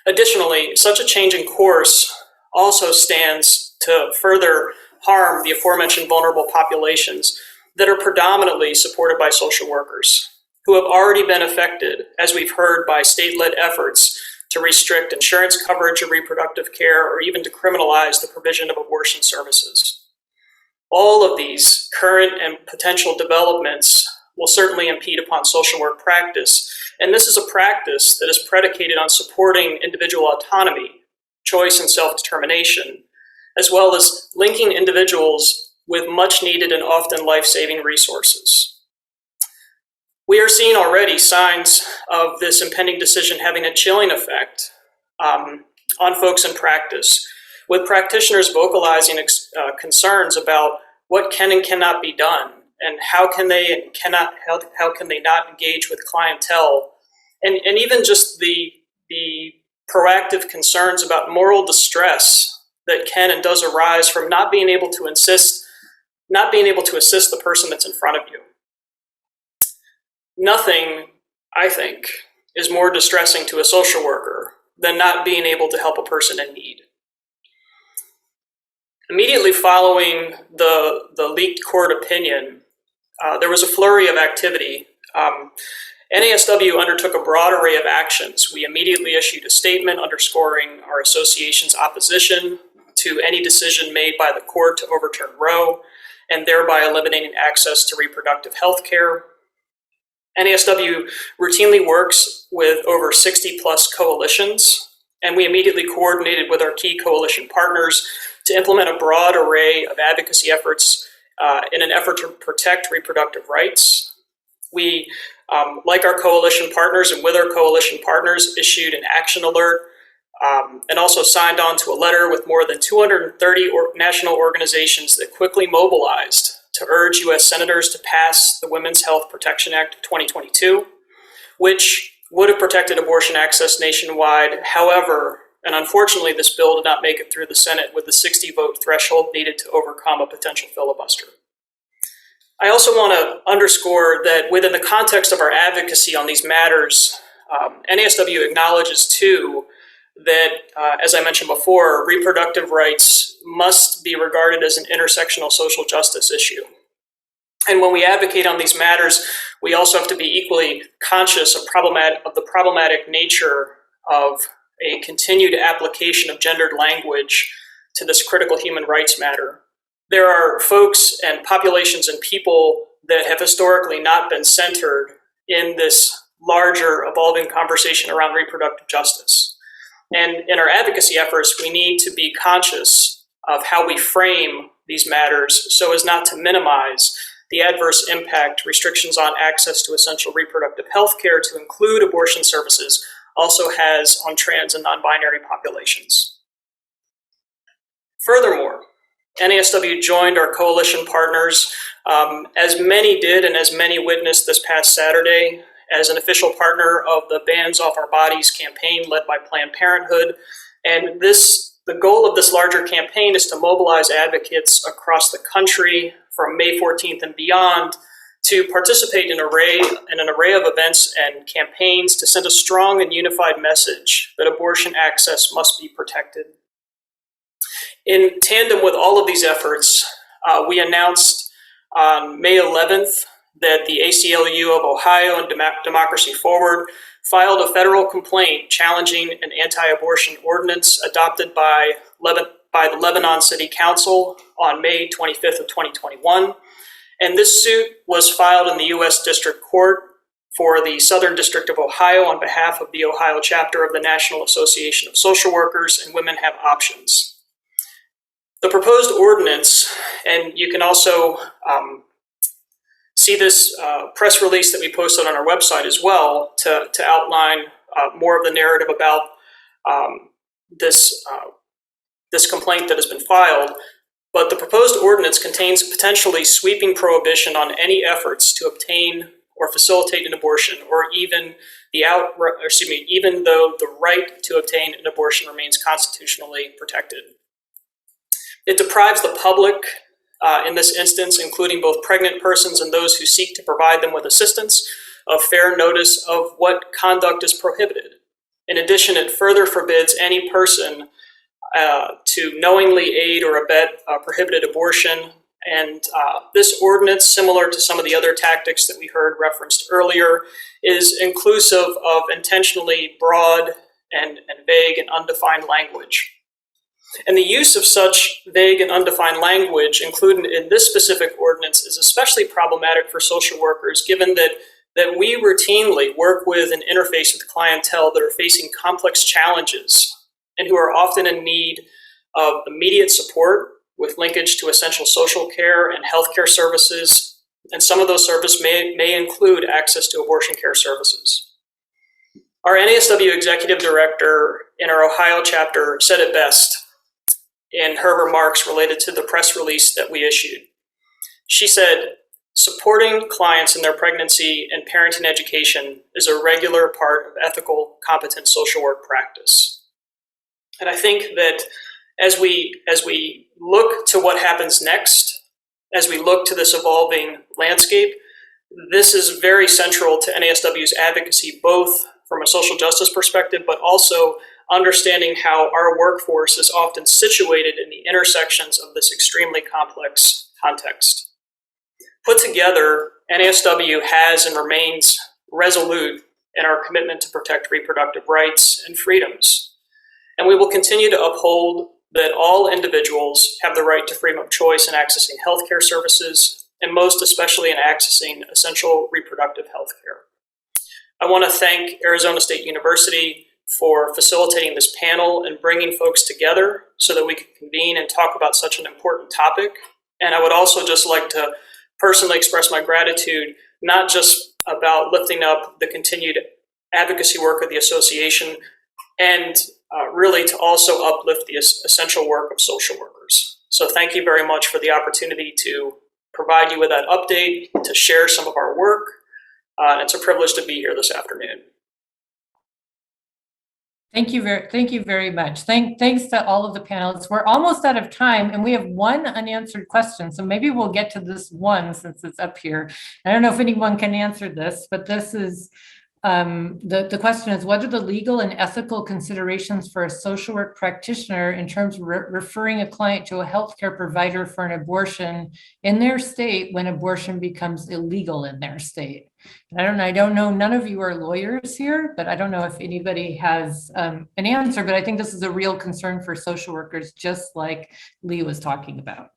Additionally, such a change in course also stands to further harm the aforementioned vulnerable populations that are predominantly supported by social workers, who have already been affected, as we've heard, by state-led efforts to restrict insurance coverage of reproductive care or even to criminalize the provision of abortion services. All of these current and potential developments will certainly impede upon social work practice, and this is a practice that is predicated on supporting individual autonomy, choice, and self-determination, as well as linking individuals with much needed and often life-saving resources. We are seeing already signs of this impending decision having a chilling effect on folks in practice, with practitioners vocalizing concerns about what can and cannot be done, and how can they not engage with clientele, and even just the proactive concerns about moral distress that can and does arise from not being able to assist the person that's in front of you. Nothing, I think, is more distressing to a social worker than not being able to help a person in need. Immediately following the leaked court opinion, there was a flurry of activity. NASW undertook a broad array of actions. We immediately issued a statement underscoring our association's opposition to any decision made by the court to overturn Roe, and thereby eliminating access to reproductive health care. NASW routinely works with over 60 plus coalitions, and we immediately coordinated with our key coalition partners to implement a broad array of advocacy efforts in an effort to protect reproductive rights. We, like our coalition partners and with our coalition partners, issued an action alert and also signed on to a letter with more than 230 national organizations that quickly mobilized to urge U.S. senators to pass the Women's Health Protection Act of 2022, which would have protected abortion access nationwide. However, and unfortunately, this bill did not make it through the Senate with the 60-vote threshold needed to overcome a potential filibuster. I also want to underscore that within the context of our advocacy on these matters, NASW acknowledges too that, as I mentioned before, reproductive rights must be regarded as an intersectional social justice issue. And when we advocate on these matters, we also have to be equally conscious of the problematic nature of a continued application of gendered language to this critical human rights matter. There are folks and populations and people that have historically not been centered in this larger evolving conversation around reproductive justice. And in our advocacy efforts, we need to be conscious of how we frame these matters so as not to minimize the adverse impact restrictions on access to essential reproductive health care, to include abortion services, also has on trans and non-binary populations. Furthermore, NASW joined our coalition partners, as many did and as many witnessed this past Saturday, as an official partner of the Bans Off Our Bodies campaign led by Planned Parenthood. And the goal of this larger campaign is to mobilize advocates across the country from May 14th and beyond to participate in an array of events and campaigns to send a strong and unified message that abortion access must be protected. In tandem with all of these efforts, we announced on May 11th that the ACLU of Ohio and Democracy Forward filed a federal complaint challenging an anti-abortion ordinance adopted by the Lebanon City Council on May 25th of 2021. And this suit was filed in the U.S. District Court for the Southern District of Ohio on behalf of the Ohio chapter of the National Association of Social Workers and Women Have Options. The proposed ordinance, and you can also see this press release that we posted on our website as well to outline more of the narrative about this complaint that has been filed. But the proposed ordinance contains a potentially sweeping prohibition on any efforts to obtain or facilitate an abortion, or even though the right to obtain an abortion remains constitutionally protected. It deprives the public, in this instance, including both pregnant persons and those who seek to provide them with assistance, of fair notice of what conduct is prohibited. In addition, it further forbids any person to knowingly aid or abet prohibited abortion. And this ordinance, similar to some of the other tactics that we heard referenced earlier, is inclusive of intentionally broad and vague and undefined language. And the use of such vague and undefined language included in this specific ordinance is especially problematic for social workers, given that we routinely work with and interface with clientele that are facing complex challenges and who are often in need of immediate support with linkage to essential social care and healthcare services. And some of those services may include access to abortion care services. Our NASW executive director in our Ohio chapter said it best in her remarks related to the press release that we issued. She said, "Supporting clients in their pregnancy and parenting education is a regular part of ethical, competent social work practice." And I think that as we look to what happens next, as we look to this evolving landscape, this is very central to NASW's advocacy, both from a social justice perspective, but also understanding how our workforce is often situated in the intersections of this extremely complex context. Put together, NASW has and remains resolute in our commitment to protect reproductive rights and freedoms. And we will continue to uphold that all individuals have the right to freedom of choice in accessing healthcare services, and most especially in accessing essential reproductive healthcare. I want to thank Arizona State University for facilitating this panel and bringing folks together so that we can convene and talk about such an important topic. And I would also just like to personally express my gratitude, not just about lifting up the continued advocacy work of the association, and really to also uplift the essential work of social workers. So thank you very much for the opportunity to provide you with that update, to share some of our work. It's a privilege to be here this afternoon. Thank you very much. Thanks to all of the panelists. We're almost out of time and we have one unanswered question. So maybe we'll get to this one since it's up here. I don't know if anyone can answer this, but this is, the question is, what are the legal and ethical considerations for a social work practitioner in terms of referring a client to a healthcare provider for an abortion in their state when abortion becomes illegal in their state? And I don't know, none of you are lawyers here, but I don't know if anybody has an answer, but I think this is a real concern for social workers, just like Lee was talking about.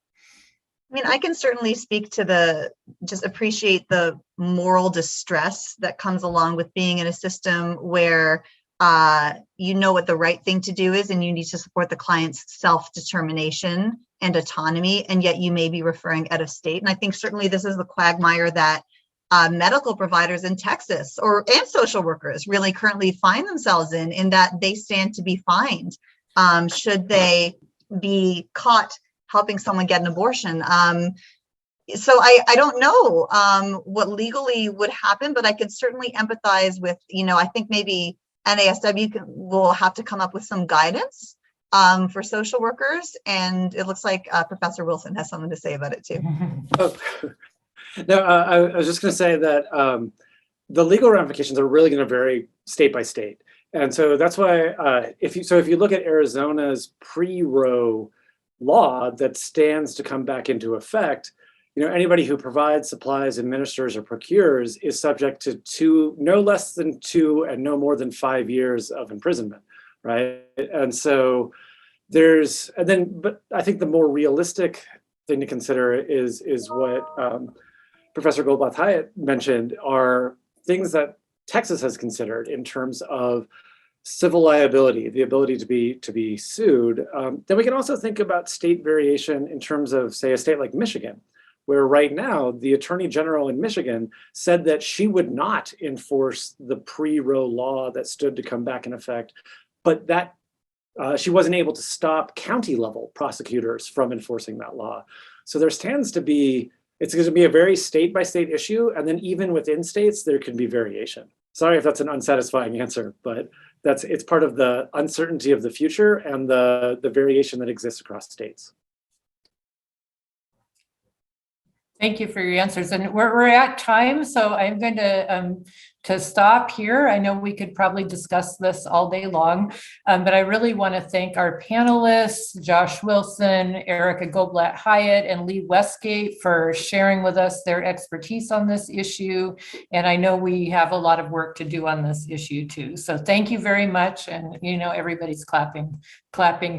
I mean, I can certainly speak to just appreciate the moral distress that comes along with being in a system where you know what the right thing to do is and you need to support the client's self-determination and autonomy, and yet you may be referring out of state. And I think certainly this is the quagmire that medical providers in Texas and social workers really currently find themselves in that they stand to be fined should they be caught helping someone get an abortion. So I don't know what legally would happen, but I could certainly empathize with, I think maybe NASW will have to come up with some guidance for social workers. And it looks like Professor Wilson has something to say about it too. Oh. No, I was just going to say that the legal ramifications are really going to vary state by state. And so that's why if you look at Arizona's pre-Roe law that stands to come back into effect, anybody who provides, supplies, administers, or procures is subject to no less than 2 and no more than 5 years of imprisonment, right? And so but I think the more realistic thing to consider is what Professor Goldblatt-Hyatt mentioned are things that Texas has considered in terms of civil liability, the ability to be sued. Then we can also think about state variation in terms of, say, a state like Michigan, where right now the Attorney General in Michigan said that she would not enforce the pre-Roe law that stood to come back in effect, but that she wasn't able to stop county level prosecutors from enforcing that law. So there stands to be, it's going to be a very state by state issue. And then even within states, there can be variation. Sorry if that's an unsatisfying answer, but it's part of the uncertainty of the future and the variation that exists across states. Thank you for your answers. And we're at time, so I'm going to stop here. I know we could probably discuss this all day long, but I really want to thank our panelists, Josh Wilson, Erica Goblat-Hyatt, and Lee Westgate for sharing with us their expertise on this issue. And I know we have a lot of work to do on this issue too. So thank you very much. And everybody's clapping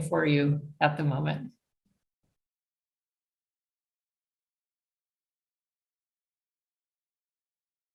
for you at the moment.